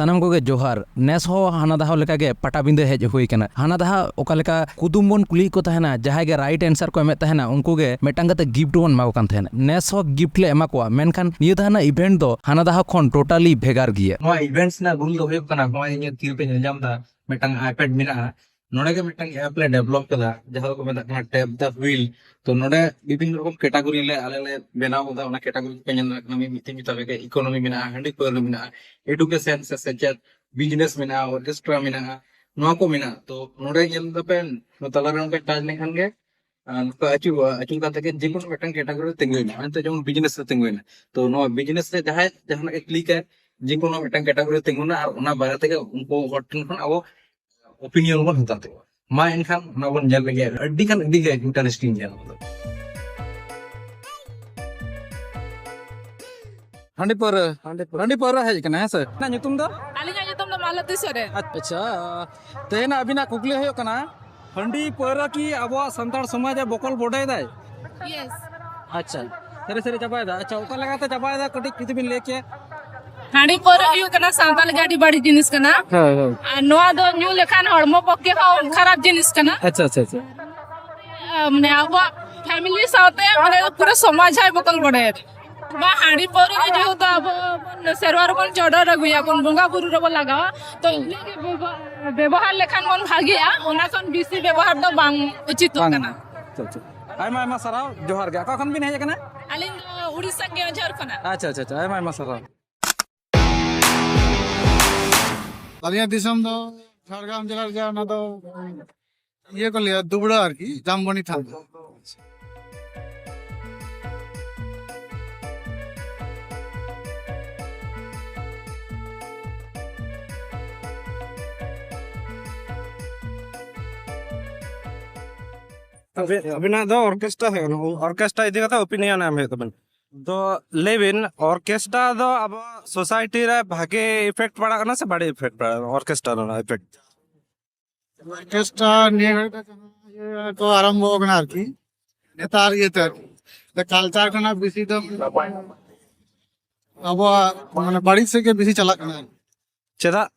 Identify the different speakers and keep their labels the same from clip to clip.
Speaker 1: सानाम कोगे जोहार नेस हो हाना दाहा लेकागे पटाबिंदे हेज हुई कना हाना दाहा ओका लेका कुदुम बोन कुली को तहना जहां गे राइट आंसर को एमे तहना उनको गे मेटांग कते गिफ्ट बोन माको कान तहना नेस हो गिफ्ट ले एमा को मेनखान निया दाना इवेंट दो हाना दाहा खन टोटली भेगार गिया
Speaker 2: नोआ इवेंट्स ना रूल दो हुयुग कना नोआ इᱧ तीर पे नेल जाम दा मेटांग आईपैड मेना नोडे के मेटांग ऐप ले डेवलप कदा जहां को मेता कना टैप द व्हील तो नोडे विभिन्न रकम कैटेगरी ले आले ले बनाव दा ओना कैटेगरी पे नेल ना मी मिति मिताबे के इकोनॉमी मेना हंडी पर मेना एडुकेशन से सचेत बिजनेस मेना ऑर्केस्ट्रा मेना नोआ को मेना तो नोडे नेल दा पे नो तला रन पे टाच लेखान गे नुका अचू काते के जेकोन मेटांग कैटेगरी तिंगुइना अंते जेमन बिजनेस से तिंगुइना तो नो बिजनेस से जहां जहां के क्लिक है जेकोन मेटांग कैटेगरी तिंगुना और ओना बारे ते उनको हॉटन खन अब ओपिनियन बन हता ते मा एनखान ना बन जल लगे अड्डी खान अड्डी गे इंटरेस्टिंग जल
Speaker 3: हांडी पर हेज कना है ना nyutum do
Speaker 4: Alinga nyutum do Malati Sore.
Speaker 3: अच्छा तेना अबिना कुकली होयो कना हांडी पर की अब संतार समाज बकल बोडाय दाय
Speaker 4: Yes.
Speaker 3: अच्छा सरे सरे चबाय दा अच्छा ओका लगाते चबाय दा कटी किति बिन लेके
Speaker 4: Handi pora yu kana santal gadi badi jinis kana.
Speaker 3: हां हां
Speaker 4: Noa do nyu lekhan hormo pokke ho kharab jinis kana.
Speaker 3: अच्छा अच्छा अच्छा
Speaker 4: Mane abo family saute mane pura samaj hai bokal bode. Ba handi pora ge je to abo serwar kon chodo raguya kon bonga buru ro laga to ব্যবহার লেখান মন ভাগিয়া ওনা কোন বেশি ব্যবহার তো বাং উচিত kana.
Speaker 3: अच्छा आयमा आयमा सराव जोहार गे अका खन बिन हेज कना
Speaker 4: Aling Odisha ke Jharkhand.
Speaker 3: अच्छा अच्छा अच्छा आयमा आयमा सराव
Speaker 5: अलिया दिसम दो झारग्राम जिला जा ना दो ये को लिया दुबड़ा आर की जामबनी था
Speaker 3: अबिना दो ऑर्केस्ट्रा है ऑर्केस्ट्रा इदी कथा ओपिनियन एम है तबन तो लेविन ऑर्केस्ट्रा दो अब सोसाइटी रे भागे इफेक्ट पड़ा ना से बड़े इफेक्ट पड़ा ऑर्केस्ट्रा नो इफेक्ट
Speaker 5: ऑर्केस्ट्रा निये ये तो आरंभ हो गना आर की नेतार ये तर द कल्चर कना बिसी दो अब माने बड़ी से के बिसी चला कना
Speaker 3: चेदा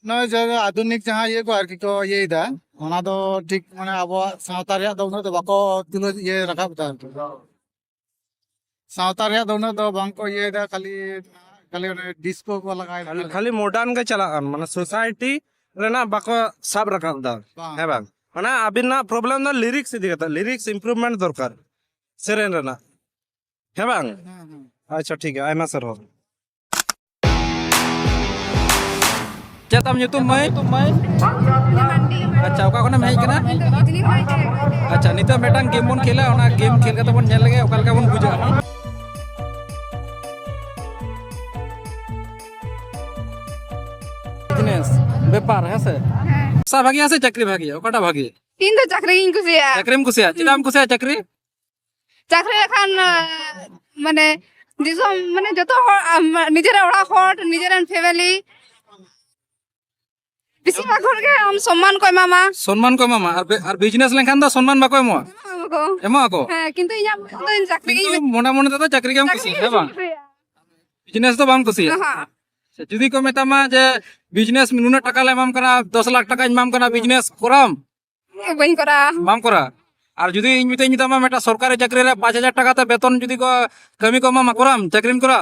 Speaker 5: ना जगह आधुनिक जहां ये को आर की को ये इदा ओना दो ठीक माने अब सावता रे दो तो बाको तुलो ये रखा बता सावता रे दो तो बांको ये दा खाली खाली डिस्को को लगाए
Speaker 3: खाली मॉडर्न के चला माने सोसाइटी रेना बाको सब रखा दा है बांग माने अबिना प्रॉब्लम दा लिरिक्स इदी कथा लिरिक्स इंप्रूवमेंट दरकार सेरेन रेना है बांग अच्छा ठीक है आयमा सर हो चेतम nyutum mai अच्छा ओका कोना हेज कना अच्छा निता मेटांग गेम बन खेला ओना गेम खेल के तबन नेल लगे ओका लका बन बुझा बिजनेस व्यापार है से सा भागिया से चक्री भागिया ओकाटा भागी
Speaker 6: ᱤᱧ ᱫᱚ ᱪᱟᱠᱨᱤ ᱜᱤᱧ ᱠᱩᱥᱤᱭᱟᱜᱼᱟ
Speaker 3: चक्रीम कुसिया चिदाम कुसिया चक्री
Speaker 6: ᱪᱟᱠᱨᱤ ᱞᱮᱠᱷᱟᱱ ᱢᱟᱱᱮ ᱫᱤᱥᱚᱢ ᱢᱟᱱᱮ ᱡᱚᱛᱚ ᱦᱚᱲ ᱱᱤᱡᱮᱨ ᱚᱲᱟᱜ ᱦᱚᱲ ᱱᱤᱡᱮᱨᱮᱱ ᱯᱷᱮᱢᱤᱞᱤ बेसी भाग हर के हम सम्मान को एमामा
Speaker 3: सम्मान को मामा और बिजनेस लेखान दा सम्मान बाको एमो
Speaker 6: को
Speaker 3: एमो को
Speaker 6: हां किंतु इᱧ ᱫᱚ ᱪᱟᱠᱨᱤ ᱜᱤᱧ
Speaker 3: मोना मोना तो चक्री के कुसिया है बा बिजनेस तो बाम कुसिया
Speaker 6: हां
Speaker 3: जुदी को मेतामा जे बिजनेस में नुना टाका ले एमाम कना 10 लाख टाका एमाम कना बिजनेस कराम
Speaker 6: बइन करा
Speaker 3: बाम करा और जुदी इन मिते मितामा मेटा सरकारी चाकरी रे 5000 टाका ते वेतन जुदी को कमी को मामा कराम चाकरीम करा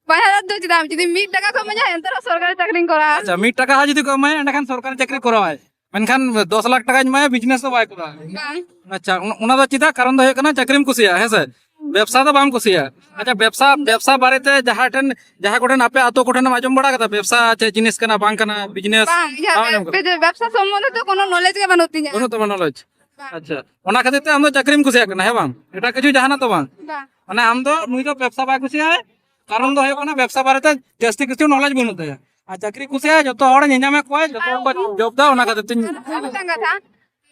Speaker 6: 5000 दो चिदाम जुदी 1 টাকা को मजा एंतर सरकारी चाकरी करा
Speaker 3: अच्छा 1 टाका हा जुदी को मैं एंडखान सरकारी चाकरी कराय मेनखान 10 लाख टाका मैं बिजनेस तो बाय करा अच्छा उना दो चिदा कारण दो है चाकरीम कुसिया है से व्यवसाय तो बाम कुसिया अच्छा व्यवसाय बारे ते जहां कोठन आपे आतो कोठन आजम बड़ा कथा व्यवसाय चे जिनिस कना बांग कना बिजनेस
Speaker 6: व्यवसाय संबंध तो कोनो नॉलेज के बनोती
Speaker 3: कोनो तो नॉलेज अच्छा ओना खातिर ते हम तो चाकरीम कुसिया कना है बांग एटा किछु जहाना तो बांग माने हम तो मुई तो व्यवसाय बाय कुसिया है कारण दो है कोना व्यवसाय बारे ते जास्ती किछु नॉलेज बनोते है आ चाकरी कुसिया जतो हड़ नेनामे कोय जतो को जॉब दा ओना खातिर तिन
Speaker 6: कथा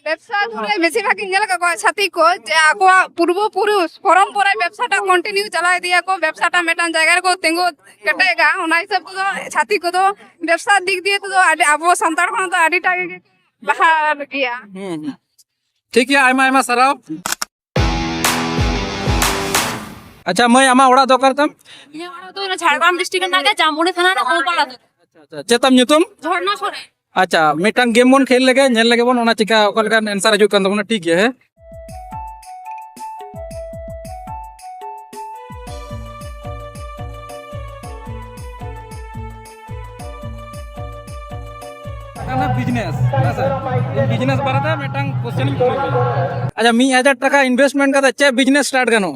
Speaker 6: व्यवसाय धरे बेसी भाग नेल का छाती को जे आको पूर्व पुरुष परंपरा व्यवसायटा कंटिन्यू चलाय दिया को व्यवसायटा मेटान जगह को तेंगो कटेगा ओना हिसाब को छाती को तो व्यवसाय दिख दिए तो आबो संतार को तो आडी टागे बाहर किया
Speaker 3: ठीक है आयमा आयमा सराव अच्छा मैं आमा ओड़ा दोकार तम
Speaker 7: ᱤᱧᱟᱹᱜ ᱚᱲᱟᱜ ᱫᱚ ᱡᱷᱟᱲᱜᱨᱟᱢ ᱰᱤᱥᱴᱨᱤᱠᱴ ᱨᱮᱱᱟᱜ ᱜᱮ ᱡᱟᱢᱵᱩᱱᱤ ᱛᱷᱟᱱᱟ ᱨᱮᱱᱟᱜ ᱠᱚᱞᱯᱟᱲᱟ ᱫᱚ
Speaker 3: चेतम ᱧᱩᱛᱩᱢ
Speaker 7: ঝর্ণা সরে
Speaker 3: अच्छा मिटन गेम बन खेल लगे नेल लगे बन ओना चिका ओका लेका आंसर हजु कान तबना ठीक है karena बिजनेस बिजनेस बारे मिटन क्वेश्चन अच्छा 1000 টাকা इन्वेस्टमेंट का चे बिजनेस स्टार्ट गानो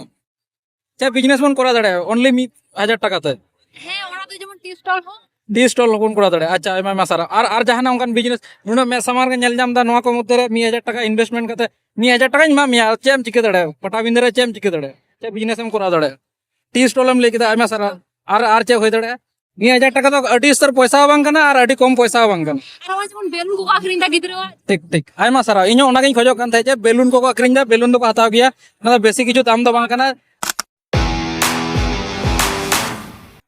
Speaker 3: चे बिजनेस बन करा दाड़े ओनली 1000 টাকা তে
Speaker 7: হ্যাঁ ওরা তো যেমন টি স্টল হোক
Speaker 3: डी स्टॉल लोगन करा दाड़े अच्छा आयमा सारा और जहां उनकान बिजनेस नुना मे सामान के नेल जाम दा नोआ को मध्य रे 1000 टाका इन्वेस्टमेंट करते 1000 टाका मा मिया चेम चिके दाड़े पटाबिंदे रे चेम चिके दाड़े चे बिजनेस हम करा दाड़े टी स्टॉल हम लेके आयमा सारा और चे होय दाड़े 1000 टाका तो अडी स्तर पैसा बांग कना और अडी कम पैसा बांग कना
Speaker 7: আর ওরা যেমন বেলুন কো আখরিন দা গিদ্রা
Speaker 3: ठीक ठीक आयमा सारा इño ओना गिन खोजो कान थाय चे बेलून को अखरिन दा बेलून दो को हताव गया ना बेसी किछु दाम दो बांग कना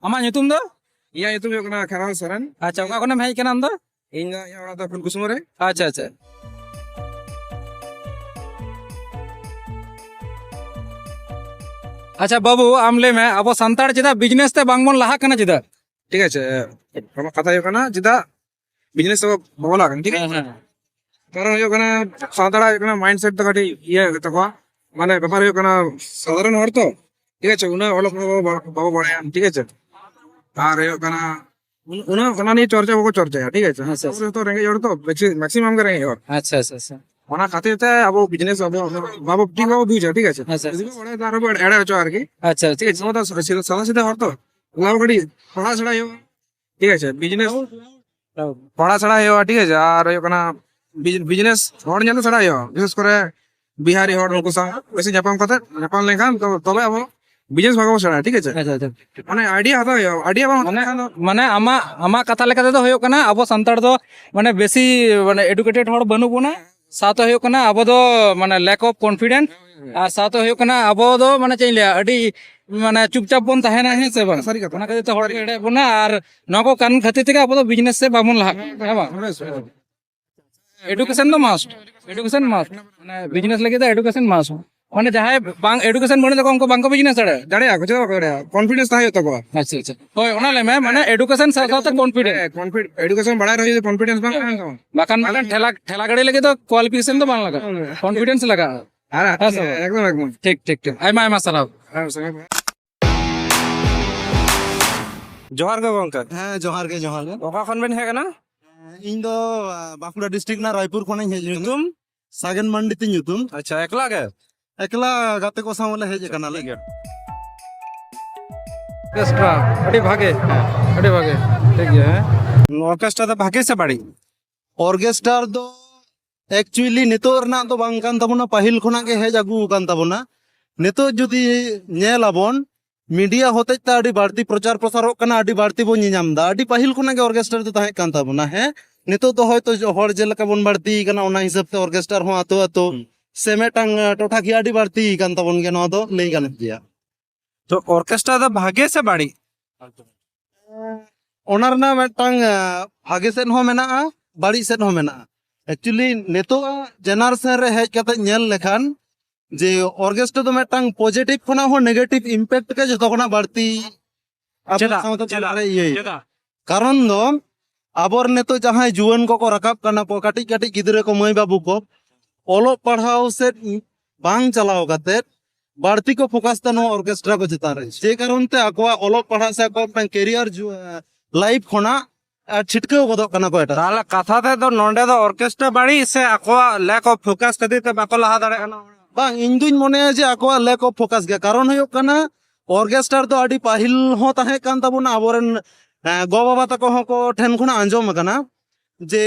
Speaker 3: आमा nyutum दो
Speaker 8: iya itu juga kena Kharal Saran.
Speaker 3: अच्छा ओका कोने हेज कना दो
Speaker 8: Inga yang orang tak Fulkusumare.
Speaker 3: अच्छा अच्छा अच्छा बाबू आमले में अब संताड़ चिदा बिजनेस ते बांगबन लाहा कना चिदा
Speaker 8: ঠিক আছে kalau kata yuk kana jeda bisnis itu bawa kan ঠিক আছে কারণ yuk kana সাধারণ yuk kana mindset তো কাটি ইয়ে তো কো মানে ব্যাপার yuk kana সাধারণ হর তো ঠিক আছে উনা অলপ বাবা বড় ঠিক আছে আর yuk kana উনা kana নিয়ে চর্চা বকো চর্চা ঠিক আছে হ্যাঁ তো রেঙ্গে জড় তো ম্যাক্সিমাম করে রেঙ্গে জড়
Speaker 3: अच्छा अच्छा अच्छा
Speaker 8: ওনা খাতে আবো বিজনেস আবো বাবু ঠিক বাবু বুঝা ঠিক আছে
Speaker 3: আচ্ছা।
Speaker 8: যদি বড় তার উপর এড়ে হচ্ছে আর কি
Speaker 3: अच्छा
Speaker 8: ঠিক আছে তো সাদা সিধা হর তো লাভ করি পড়াশোনা ঠিক আছে বিজনেস পড়াশোনা ঠিক আছে আর বিজনেস হর জানতে ছাড়া বিশেষ করে বিহারি হর উনকু সাং বেশি জাপান কথা জাপান লেখান তো তবে আবো বিজনেস ভাগাবো ছাড়া ঠিক আছে
Speaker 3: अच्छा अच्छा
Speaker 8: মানে আইডিয়া হাতে আইডিয়া বাং
Speaker 3: माने आमा कथा लेका तो होयो कना अब संताड़ दो माने बेसी माने एडुकेटेड हर बनु बुना साथ होयो कना अब दो माने लैक ऑफ कॉन्फिडेंस और साथ होयो कना अब दो माने चैले अडी माने चुपचाप बन तहना है से बन
Speaker 8: सारी कथा
Speaker 3: ओना कते तो हर एडे बुना और नको कान खातिर तक अब दो बिजनेस से बामुन ला है बा एडुकेशन तो मस्ट माने बिजनेस लगे तो एडुकेशन मस्ट माने जहां बांग एडुकेशन बने तो उनको बांको बिजनेस अड़े
Speaker 8: দাঁড়িয়ে আছে কনফিডেন্স তাই তো
Speaker 3: अच्छा अच्छा होय ओना ले में माने एडुकेशन साथ साथ कॉन्फिडेंस
Speaker 8: এডুকেশন বাড়ায় রয়েছে কনফিডেন্স বাং
Speaker 3: बाकान ठेला ठेला गाड़ी लगे तो क्वालिफिकेशन तो बन लगा कॉन्फिडेंस लगा
Speaker 8: আর একদম একদম
Speaker 3: ठीक ठीक ठीक आयमा सालाब
Speaker 8: জোহার গো গঙ্কা
Speaker 5: হ্যাঁ জোহার গে
Speaker 8: ওকা খন বেন হে কানা
Speaker 5: ᱤᱧ ᱫᱚ ᱵᱟᱸᱠᱩᱲᱟ ᱰᱤᱥᱴᱨᱤᱠᱴ ᱨᱮᱱᱟᱜ ᱨᱟᱭᱯᱩᱨ ᱠᱷᱚᱱᱤᱧ ᱦᱮᱡ ᱧᱩᱛᱩᱢ ᱥᱟᱜᱮᱱ ᱢᱟᱱᱰᱤ ᱛᱤᱧ ᱧᱩᱛᱩᱢ
Speaker 8: আচ্ছা একলা গে
Speaker 5: ᱮᱠᱞᱟ ᱜᱟᱛᱮ ᱠᱚ ᱥᱟᱶ ᱞᱮ ᱦᱮᱡ ᱟᱠᱟᱱᱟᱞᱮ
Speaker 3: एक्स्ट्रा अड़ी भागे ठीक है
Speaker 8: অর্কেস্ট্রা তো ভাগে সে বাড়ি
Speaker 5: অর্কেস্ট্রার ᱫᱚ ᱮᱠᱪᱩᱭᱮᱞᱤ ᱱᱤᱛᱚᱜ ᱨᱮᱱᱟᱜ ᱫᱚ ᱵᱟᱝ ᱠᱟᱱ ᱛᱟᱵᱚᱱᱟ ᱯᱟᱹᱦᱤᱞ ᱠᱷᱚᱱᱟᱜ ᱜᱮ ᱦᱮᱡ ᱟᱹᱜᱩ ᱟᱠᱟᱱ ᱛᱟᱵᱚᱱᱟ ᱱᱤᱛᱚᱜ ᱡᱩᱫᱤ ᱧᱮᱞ ᱟᱵᱚᱱ मीडिया होते ᱟᱹᱰᱤ ᱵᱟᱹᱲᱛᱤ ᱯᱨᱚᱪᱟᱨ ᱯᱨᱚᱥᱟᱨᱚᱜ ᱠᱟᱱᱟ ᱟᱹᱰᱤ ᱵᱟᱹᱲᱛᱤ ᱵᱚᱱ ᱧᱮᱧᱟᱢ ᱮᱫᱟ ᱟᱹᱰᱤ ᱯᱟᱹᱦᱤᱞ ᱠᱷᱚᱱᱟᱜ ᱜᱮ ᱚᱨᱠᱮᱥᱴᱟᱨ ᱫᱚ ᱛᱟᱦᱮᱸ ᱠᱟᱱ ᱛᱟᱵᱚᱱᱟ ᱦᱮᱸ ᱱᱤᱛᱚᱜ ᱫᱚ ᱦᱚᱭᱛᱚ ᱦᱚᱲ ᱡᱮᱞᱮᱠᱟ ᱵᱚᱱ ᱵᱟᱹᱲᱛᱤ ᱠᱟᱱᱟ ᱚᱱᱟ ᱦᱤᱥᱟᱹᱵ ᱛᱮ ᱚᱨᱠᱮᱥᱴᱟᱨ ᱦᱚᱸ ᱟᱛᱳ ᱟᱛᱳ ᱥᱮ ᱢᱤᱫᱴᱟᱝ ᱴᱚᱴᱷᱟᱠᱤᱭᱟᱹ ᱟᱹᱰᱤ ᱵᱟᱹᱲᱛᱤ ᱠᱟᱱ ᱛᱟᱵᱚᱱ ᱜᱮᱭᱟ ᱱᱚᱣᱟ ᱫᱚ ᱞᱟᱹᱭ ᱜᱟᱱᱚᱜ ᱜᱮᱭᱟ
Speaker 8: তো অর্কেস্ট্রা তো ভাগে সে বাড়ি
Speaker 5: ᱚᱱᱟ ᱨᱮᱱᱟᱜ ᱢᱤᱫᱴᱟᱝ ᱵᱷᱟᱜᱮ ᱥᱮᱫ ᱦᱚᱸ ᱢᱮᱱᱟᱜᱼᱟ ᱵᱟᱹᱲᱤᱡ ᱥᱮᱫ ᱦᱚᱸ ᱢᱮᱱᱟᱜᱼᱟ ᱮᱠᱪᱩᱭᱮᱞᱤ ᱱᱤᱛᱚᱜ ᱡᱮᱱᱟᱨᱮᱥᱚᱱ ᱨᱮ ᱦᱮᱡ ᱠᱟᱛᱮ ᱧᱮल ᱞᱮᱠᱷᱟन ᱡᱮ ᱚᱨᱠᱮᱥᱴᱟᱨ ᱫᱚ ᱢᱤᱫᱴᱟᱝ ᱯᱚᱡᱤᱴᱤᱵᱷ ᱠᱷᱚᱱᱟᱜ ᱦᱚᱸ ᱱᱮᱜᱮᱴᱤᱵᱷ ᱤᱢᱯᱮᱠᱴ ᱜᱮ ᱡᱚᱛᱚ ᱠᱷᱚᱱᱟᱜ ᱵᱟᱹᱲᱛᱤ ᱠᱟᱨᱚᱱ ᱫᱚ ᱟᱵᱚᱨ ᱱᱤᱛᱚᱜ ᱡᱟᱦᱟᱸᱭ ᱡᱩᱣᱟᱹᱱ ᱠᱚᱠᱚ ᱨᱟᱠᱟᱵ ᱠᱟᱱᱟ ᱠᱟᱹᱴᱤᱡ ᱠᱟᱹᱴᱤᱡ ᱜᱤᱫᱽᱨᱟᱹ ᱠᱚ ᱢᱟᱹᱭ ᱵᱟᱹᱵᱩ ᱠᱚ ᱚᱞᱚᱜ ᱯᱟᱲᱦᱟᱣ ᱥᱮᱫ ᱵᱟᱝ ᱪᱟᱞᱟᱣ ᱠᱟᱛᱮ ᱵᱟᱹᱲᱛᱤ ᱠᱚ ᱯᱷᱳᱠᱟᱥ ᱫᱟ ᱱᱚᱣᱟ ᱚᱨᱠᱮᱥᱴᱨᱟ ᱠᱚ ᱪᱮᱛᱟᱱ ᱨᱮ ᱡᱮ ᱠᱟᱨᱚᱱ ᱛᱮ ᱟᱠᱚᱣᱟᱜ ᱚᱞᱚᱜ ᱯᱟᱲᱦᱟᱜ ᱥᱮ ᱟᱠᱚᱣᱟᱜ ᱢᱤᱫᱴᱟᱝ ᱠᱮᱨᱤᱭᱟᱨ ᱞᱟᱭᱤᱯᱷ ᱠᱷᱚᱱᱟᱜ ছিটকেও গদক কানা কয়টা
Speaker 8: তাহলে কথাতে তো নন্ডে তো অর্কেস্ট্রা বাড়ি সে আকোয়া ল্যাক অফ ফোকাস খাতির তে বাকো লাহা দাঁড়ায় কানা
Speaker 5: ᱵᱟᱝ ᱤᱧ ᱫᱩᱧ ᱢᱚᱱᱮᱭᱟ ᱡᱮ ᱟᱠᱚᱣᱟᱜ ᱞᱮᱠ ᱚᱯ ᱯᱷᱳᱠᱟᱥ ᱜᱮ ᱠᱟᱨᱚᱱ ᱦᱩᱭᱩᱜ ᱠᱟᱱᱟ ᱚᱨᱠᱮᱥᱴᱟᱨ ᱫᱚ ᱟᱹᱰᱤ ᱯᱟᱹᱦᱤᱞ ᱦᱚᱸ ᱛᱟᱦᱮᱸ ᱠᱟᱱ ᱛᱟᱵᱚᱱᱟ ᱟᱵᱚᱨᱮᱱ ᱜᱚ ᱵᱟᱵᱟ ᱛᱟᱠᱚ ᱦᱚᱸ ᱠᱚ ᱴᱷᱮᱱ ᱠᱷᱚᱱᱟᱜ ᱟᱸᱡᱚᱢ ᱟᱠᱟᱱᱟ ᱡᱮ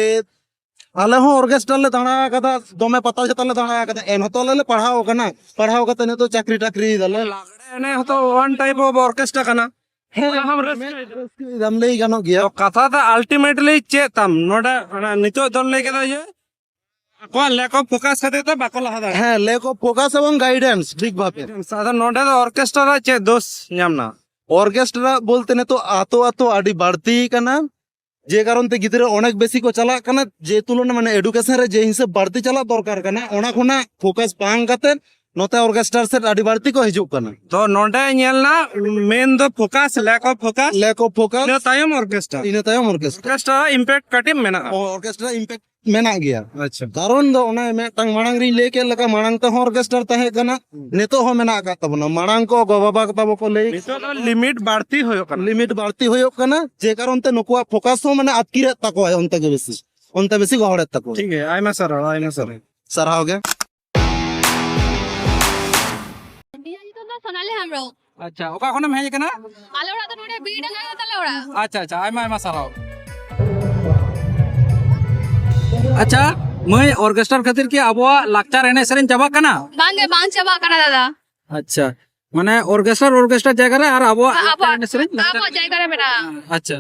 Speaker 5: ᱟᱞᱮ ᱦᱚᱸ ᱚᱨᱠᱮᱥᱴᱟᱨ ᱞᱮ ᱫᱟᱬᱟ ᱟᱠᱟᱫᱟ ᱫᱚᱢᱮ ᱯᱟᱛᱟ ᱪᱷᱟᱛᱟ ᱞᱮ ᱫᱟᱬᱟ ᱟᱠᱟᱫᱟ ᱮᱱᱦᱚᱛᱚ ᱟᱞᱮ ᱞᱮ ᱯᱟᱲᱦᱟᱣ ᱟᱠᱟᱱᱟ ᱯᱟᱲᱦᱟᱣ ᱠᱟᱛᱮ ᱱᱤᱛᱚᱜ ᱪᱟᱠᱨᱤ ᱴᱟᱠᱨᱤ ᱫᱟᱞᱮ
Speaker 8: লাগড়ে এনে হতো ওয়ান টাইপ অফ অর্কেস্ট্রা কানা
Speaker 5: ᱫᱟᱢ ᱞᱟᱹᱭ ᱜᱟᱱᱚᱜ ᱜᱮᱭᱟ
Speaker 8: কথাতে আলটিমেটলি চেক তাম নোডা নিতো দন লাই কেদা যে আকোয়া ল্যাক অফ ফোকাস খাতির তে বাকো লাহা দাঁড়ায়
Speaker 5: হ্যাঁ লেক অফ ফোকাস এবং গাইডেন্স ঠিকভাবে
Speaker 8: সাধারণ নন্ডে তো অর্কেস্ট্রা চে দোষ ᱧᱟᱢ না
Speaker 5: অর্কেস্ট্রা বলতে ᱱᱤᱛᱚᱜ ᱟᱛᱳ ᱟᱛᱳ ᱟᱹᱰᱤ ᱵᱟᱹᱲᱛᱤ ᱠᱟᱱᱟ যে কারণ তে গিᱫᱽᱨᱟᱹ অনেক বেশি ᱠᱚ ᱪᱟᱞᱟᱜ ᱠᱟᱱᱟ যে তুলনা মানে এডুকেশন রে যে হিসাব বাড়তি চালা দরকার কানা ওনা খোনা ফোকাস বাং কাতে ᱱᱚᱛᱮ ᱚᱨᱜᱮᱥᱴᱟᱨ ᱥᱮᱫ ᱟᱹᱰᱤ ᱵᱟᱹᱲᱛᱤ ᱠᱚ ᱦᱤᱡᱩᱜ ᱠᱟᱱᱟ
Speaker 8: तो नोडे ñelना main the focus lack of focus
Speaker 5: lack of focus
Speaker 8: ᱤᱱᱟᱹ ᱛᱟᱭᱚᱢ ᱚᱨᱠᱮᱥᱴᱨᱟ
Speaker 5: ᱤᱱᱟᱹ ᱛᱟᱭᱚᱢ ᱚᱨᱜᱮᱥᱴᱟᱨ
Speaker 8: ᱚᱨᱠᱮᱥᱴᱨᱟ ᱤᱢᱯᱮᱠᱴ ᱠᱟᱹᱴᱤᱡ ᱢᱮᱱᱟᱜᱼᱟ
Speaker 5: ᱚᱨᱜᱮᱥᱴᱟᱨ ᱤᱢᱯᱮᱠᱴ ᱢᱮᱱᱟᱜ ᱜᱮᱭᱟ
Speaker 8: ᱟᱪᱪᱷᱟ
Speaker 5: ᱠᱟᱨᱚᱱ ᱫᱚ ᱚᱱᱟ ᱢᱤᱫᱴᱟᱝ ᱢᱟᱲᱟᱝ ᱨᱤᱧ ᱞᱟᱹᱭ ᱠᱮᱫ ᱞᱮᱠᱟ ᱢᱟᱲᱟᱝ ᱛᱮᱦᱚᱸ ᱚᱨᱜᱮᱥᱴᱟᱨ ᱛᱟᱦᱮᱸ ᱠᱟᱱᱟ ᱱᱤᱛᱚᱜ ᱦᱚᱸ ᱢᱮᱱᱟᱜ ᱟᱠᱟᱫ ᱛᱟᱵᱚᱱᱟ ᱢᱟᱲᱟᱝ ᱠᱚ ᱜᱚᱼᱵᱟᱵᱟ ᱛᱟᱵᱚ ᱠᱚ ᱞᱟᱹᱭ
Speaker 8: ᱱᱤᱛᱚᱜ ᱫᱚ ᱞᱤᱢᱤᱴ ᱵᱟᱹᱲᱛᱤ ᱦᱩᱭᱩᱜ ᱠᱟᱱᱟ
Speaker 5: ᱞᱤᱢᱤᱴ ᱵᱟᱹᱲᱛᱤ ᱦᱩᱭᱩᱜ ᱠᱟᱱᱟ ᱡᱮ ᱠᱟᱨᱚᱱ ᱛᱮ ᱱᱩᱠᱩᱣᱟᱜ ᱯᱷᱳᱠᱟᱥ ᱦᱚᱸ ᱢᱟᱱᱮ ᱟᱛᱠᱤᱨᱮᱫ ᱛᱟᱠᱚᱣᱟ ᱚᱱᱛᱮ ᱵᱮᱥᱤ ᱜᱚᱦᱚᱲᱮᱫ ᱛᱟᱠᱚᱣᱟ
Speaker 8: ᱴᱷᱤᱠ ᱜᱮᱭᱟ ᱟᱭᱢᱟ ᱥᱟᱨᱦᱟᱣ ᱟᱭᱢᱟ ᱥᱟᱨᱦᱟᱣ
Speaker 5: ᱥᱟᱨᱦᱟᱣ ᱜᱮ
Speaker 7: সোনালি হেমব্রম
Speaker 3: ᱟᱪᱪᱷᱟ ᱚᱠᱟ ᱠᱷᱚᱱᱮᱢ ᱦᱮᱡ ᱟᱠᱟᱱᱟ
Speaker 7: আলে ওড়া তো নোডে বিড়ি ডাঙ্গা তালে ওড়া
Speaker 3: ᱟᱪᱪᱷᱟ ᱟᱪᱪᱷᱟ ᱟᱭᱢᱟ ᱟᱭᱢᱟ ᱥᱟᱨᱦᱟᱣ ᱟᱪᱪᱷᱟ ᱢᱟᱹᱭ ᱚᱨᱜᱮᱥᱴᱟᱨ ᱠᱷᱟᱹᱛᱤᱨ ᱠᱤ ᱟᱵᱚᱣᱟᱜ ᱞᱟᱠᱪᱟᱨ ᱮᱱᱮᱡ ᱥᱮᱨᱮᱧ ᱪᱟᱵᱟᱜ ᱠᱟᱱᱟ
Speaker 7: বাঙ্গে বাং চাবা কানা দাদা
Speaker 3: ᱟᱪᱪᱷᱟ ᱢᱟᱱᱮ ᱚᱨᱜᱮᱥᱴᱟর ᱡᱟᱭᱜᱟ ᱨᱮ ᱟᱨ ᱟᱵᱚᱣᱟᱜ ᱞᱟᱠᱪᱟর ᱮᱱᱮᱡ ᱥᱮᱨᱮᱧ
Speaker 7: আবো জায়গা রে মেনা
Speaker 3: ᱟᱪᱪᱷᱟ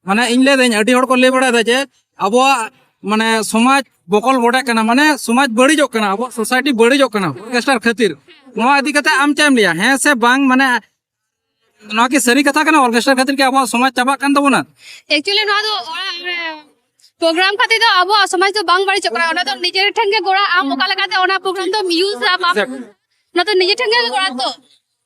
Speaker 3: ᱢᱟᱱᱮ ᱤᱧ ᱞᱟᱹᱭᱫᱟᱹᱧ ᱟᱹᱰᱤ ᱦᱚᱲ ᱠᱚ ᱞᱟᱹᱭ ᱵᱟᱲᱟᱭᱮᱫᱟ ᱡᱮ ᱟᱵᱚᱣᱟᱜ ᱢᱟᱱᱮ ᱥᱚᱢᱟᱡᱽ ᱵᱚᱠᱚᱞ ᱵᱚᱰᱟᱜ ᱠᱟᱱᱟ ᱢᱟᱱᱮ ᱥᱚᱢᱟᱡᱽ ᱵᱟᱹᱲᱤᱡᱚᱜ ᱠᱟᱱᱟ ᱟᱵᱚᱣᱟᱜ ᱥᱳᱥᱟᱭᱴᱤ ᱵᱟᱹᱲᱤᱡᱚᱜ ᱠᱟᱱᱟ ᱚᱨᱜᱮᱥᱴᱟর ᱠᱷᱟᱹᱛᱤᱨ ᱱᱚᱣᱟ ᱤᱫᱤ ᱠᱟᱛᱮ ᱟᱢ ᱪᱮᱫ ᱮᱢ ᱞᱟᱹᱭᱟ ᱦᱮᱸ ᱥᱮ ᱵᱟᱝ ᱢᱟᱱᱮ ᱱᱚᱣᱟ ᱠᱤ ᱥᱟᱹᱨᱤ ᱠᱟᱛᱷᱟ ᱠᱟᱱᱟ ᱚᱨᱜᱮᱥᱴᱟর ᱠᱷᱟᱹᱛᱤᱨ ᱠᱤ ᱟᱵᱚᱣᱟᱜ ᱥᱚᱢᱟᱡᱽ ᱪᱟᱵᱟᱜ ᱠᱟᱱ ᱛᱟᱵᱚᱱᱟ
Speaker 7: একচুয়ালি নোয়া তো প্রোগ্রাম খাতে তো আবো সমাজ তো বাং বাড়ি চকরা ওনা তো নিজের ঠেঙ্গে গোড়া আম ওকা লাগাতে ওনা প্রোগ্রাম তো ইউজ না তো নিজের ঠেঙ্গে গোড়া তো